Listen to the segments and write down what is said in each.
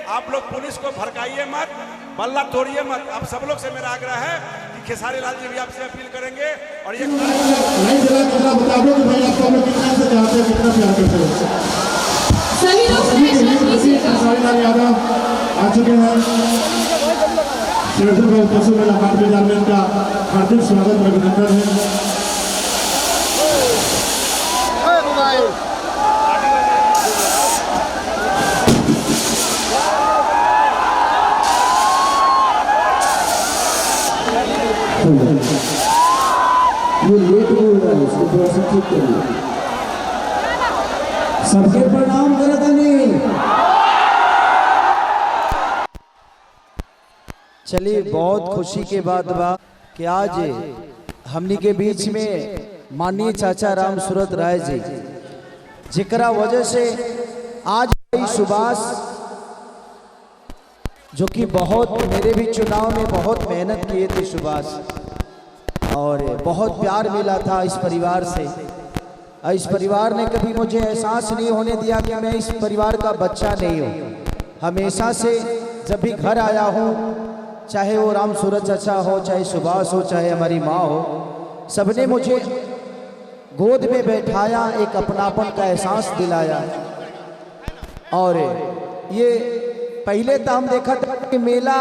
आप लोग पुलिस को भड़काइए मत, बल्ला तोड़िए मत। आप सब लोग से मेरा आग्रह है कि खेसारी लाल जी भी आपसे अपील करेंगे और ये नहीं जरा कितना बता दो कि भाई आपको हम कितना से चाहते हैं, कितना प्यार करते हैं। सभी लोग खेसारी लाल यादव आ चुके हैं। पशु मेला हाट बाजार में इनका हार्दिक स्वागत और अभिनंदन है। ये लेट बोल रहा है, इसको थोड़ा सा ठीक करिए। सबके प्रणाम करता नहीं। चलिए, बहुत खुशी के बात बा कि आज हमनी के बीच में माननीय चाचा राम सूरत राय जी, जिकरा वजह से आज सुभाष जो कि बहुत मेरे भी चुनाव में बहुत मेहनत किए थे सुभाष, और बहुत प्यार मिला था इस परिवार से। इस परिवार ने कभी मुझे एहसास नहीं होने दिया कि मैं इस परिवार का बच्चा नहीं हूँ। हमेशा से जब भी घर आया हूँ, चाहे वो राम सूरत चाचा हो, चाहे सुभाष हो, चाहे हमारी माँ हो, सबने मुझे गोद में बैठाया, एक अपनापन का एहसास दिलाया। और ये पहले तो हम देखा था कि मेला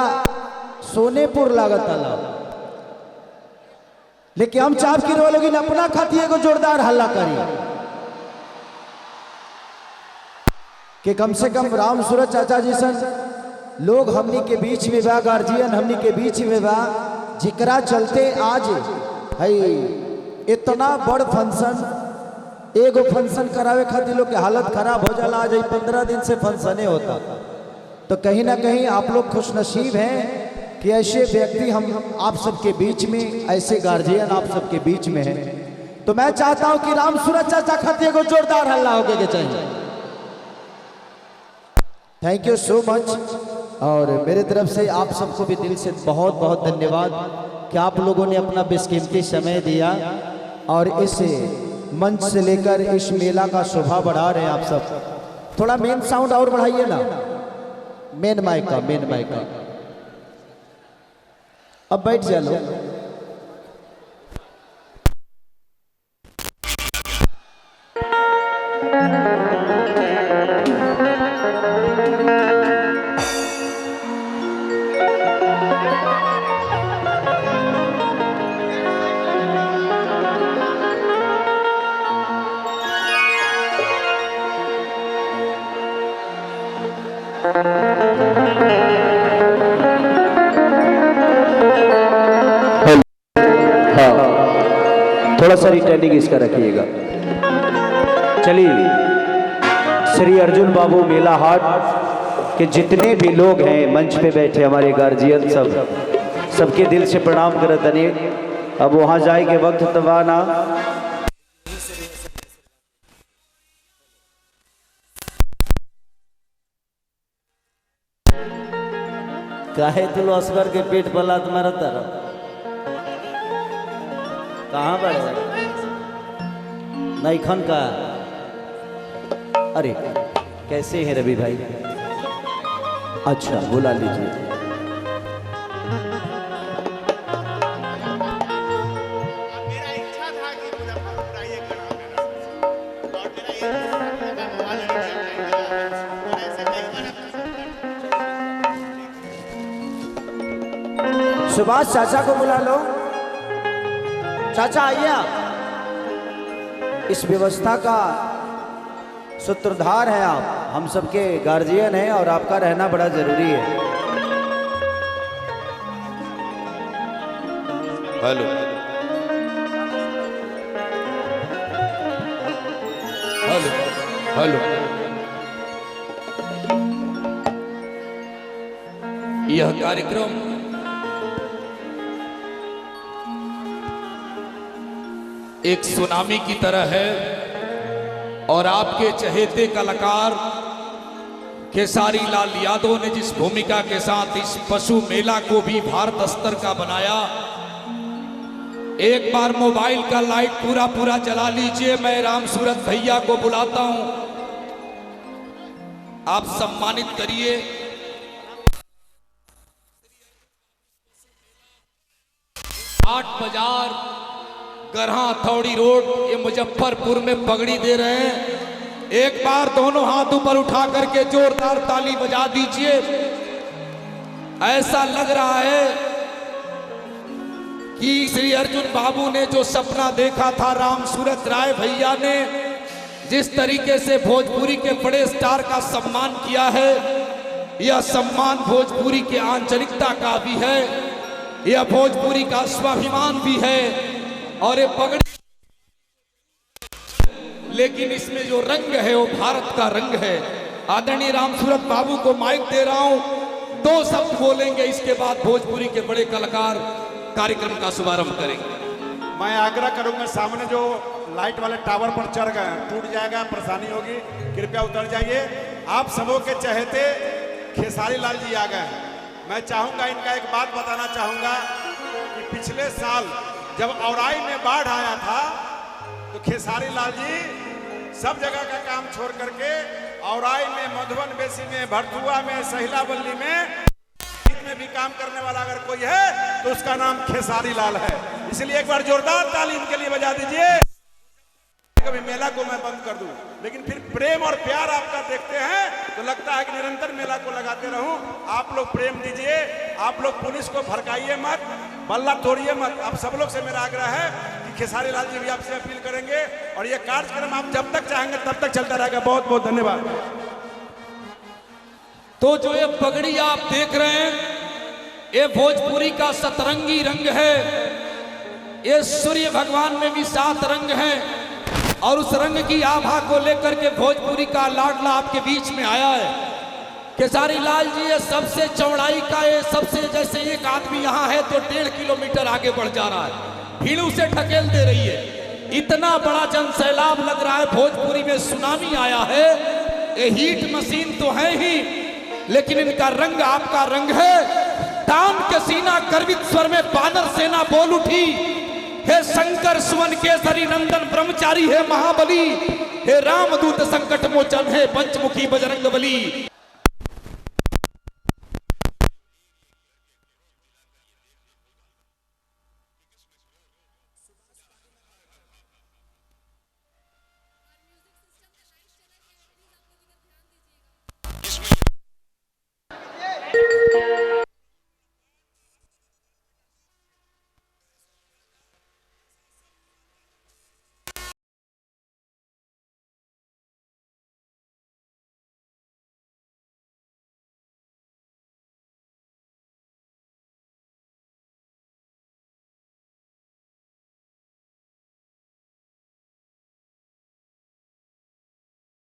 सोनेपुर लागत आला, लेकिन हम चाप की रो लोग अपना खाती को जोरदार हल्ला करिए कि कम से कम राम सूरत चाचा जी सन लोग हमनी के बीच में बा, गार्जियन हमनी के बीच में बा, जिकरा चलते आज है इतना बड़ फंक्शन, एगो फंक्शन करावे खातिर लोग के हालत खराब हो जाला। आज 15 दिन से फंक्शने होता, तो कहीं ना कहीं आप लोग खुशनसीब हैं कि ऐसे व्यक्ति हम आप सबके बीच में, ऐसे गार्जियन आप सबके बीच में हैं। तो मैं चाहता हूं कि राम सूरत चाचा खातिर को जोरदार हल्ला होके के चाहिए। Thank you so much. और मेरे तरफ से आप सबको भी दिल से बहुत बहुत धन्यवाद कि आप लोगों ने अपना बेशकीमती समय दिया और इस मंच से लेकर इस मेला का शोभा बढ़ा रहे हैं आप सब। थोड़ा मेन साउंड और बढ़ाइए ना, मेन माइक का। अब बैठ जा लो। थोड़ा सा रिटर्निंग इसका रखिएगा। चलिए, श्री अर्जुन बाबू मेला हाट के जितने भी लोग हैं मंच पे बैठे, हमारे गार्जियन सबके दिल से प्रणाम करत तनी। अब वहां जाए के वक्त तबाना काहे तुम असगर के पेट पला तुम्हारा तरह कहाँ बढ़े नहीं खन का। अरे कैसे हैं रवि भाई? अच्छा, बुला लीजिए। मेरा इच्छा था कि मुजफ्फरपुर आइए करना और मेरा ये सुभाष चाचा को बुला लो। चाचा आइए आप। इस व्यवस्था का सूत्रधार हैं आप, हम सबके गार्जियन हैं और आपका रहना बड़ा जरूरी है। हेलो हेलो हेलो, यह कार्यक्रम एक सुनामी की तरह है और आपके चहेते कलाकार खेसारी लाल यादव ने जिस भूमिका के साथ इस पशु मेला को भी भारत स्तर का बनाया, एक बार मोबाइल का लाइट पूरा जला लीजिए। मैं राम सूरत भैया को बुलाता हूं, आप सम्मानित करिए हाट बाजार गरहा थौड़ी रोड ये मुजफ्फरपुर में पगड़ी दे रहे हैं। एक बार दोनों हाथ ऊपर उठा करके जोरदार ताली बजा दीजिए। ऐसा लग रहा है कि श्री अर्जुन बाबू ने जो सपना देखा था, राम सूरत राय भैया ने जिस तरीके से भोजपुरी के बड़े स्टार का सम्मान किया है, यह सम्मान भोजपुरी के आंचलिकता का भी है, यह भोजपुरी का स्वाभिमान भी है और ये पगड़ी, लेकिन इसमें जो रंग है वो भारत का रंग है। आदरणीय राम सूरत बाबू को माइक दे रहा हूं, 2 शब्द बोलेंगे, इसके बाद भोजपुरी के बड़े कलाकार कार्यक्रम का शुभारंभ करेंगे। मैं आग्रह करूंगा, सामने जो लाइट वाले टावर पर चढ़ गए टूट जाएगा, परेशानी होगी, कृपया उतर जाइए। आप सबों के चहेते खेसारी लाल जी आ गए हैं। मैं चाहूंगा, इनका एक बात बताना चाहूंगा कि पिछले साल जब औराई में बाढ़ आया था तो खेसारी लाल जी सब जगह का काम छोड़ करके औराई में, मधुबन बेसी में, भरथुआ में, सहिलावल्ली में भी काम करने वाला अगर कोई है तो उसका नाम खेसारी लाल है। इसलिए एक बार जोरदार ताली इनके लिए बजा दीजिए। कभी मेला को मैं बंद कर दूं, लेकिन फिर प्रेम और प्यार आपका देखते हैं तो लगता है कि निरंतर मेला को लगाते रहूं। आप लोग प्रेम दीजिए, आप लोग पुलिस को भड़काइए मत, बल्ला तोड़िए मत। आप सब लोग से मेरा आग्रह है कि खेसारी लाल जी भी आपसे अपील करेंगे और ये कार्यक्रम आप जब तक चाहेंगे तब तक चलता रहेगा। बहुत बहुत धन्यवाद। तो जो ये पगड़ी आप देख रहे हैं, ये भोजपुरी का सतरंगी रंग है। ये सूर्य भगवान में भी 7 रंग हैं और उस रंग की आभा को लेकर के भोजपुरी का लाडला आपके बीच में आया है। खेसारी लाल जी ये सबसे चौड़ाई का, ये सबसे, जैसे एक आदमी यहाँ है तो 1.5 किलोमीटर आगे बढ़ जा रहा है, भीड़ उसे ढकेल दे रही है। इतना बड़ा जनसैलाब लग रहा है, भोजपुरी में सुनामी आया है। ये हीट मशीन तो है ही, लेकिन इनका रंग आपका रंग है। तान के सीना गर्वित स्वर में बानर सेना बोल उठी, हे शंकर सुवन केसरी नंदन ब्रह्मचारी, हे महाबली, हे रामदूत संकट मोचन, हे पंचमुखी बजरंग बली।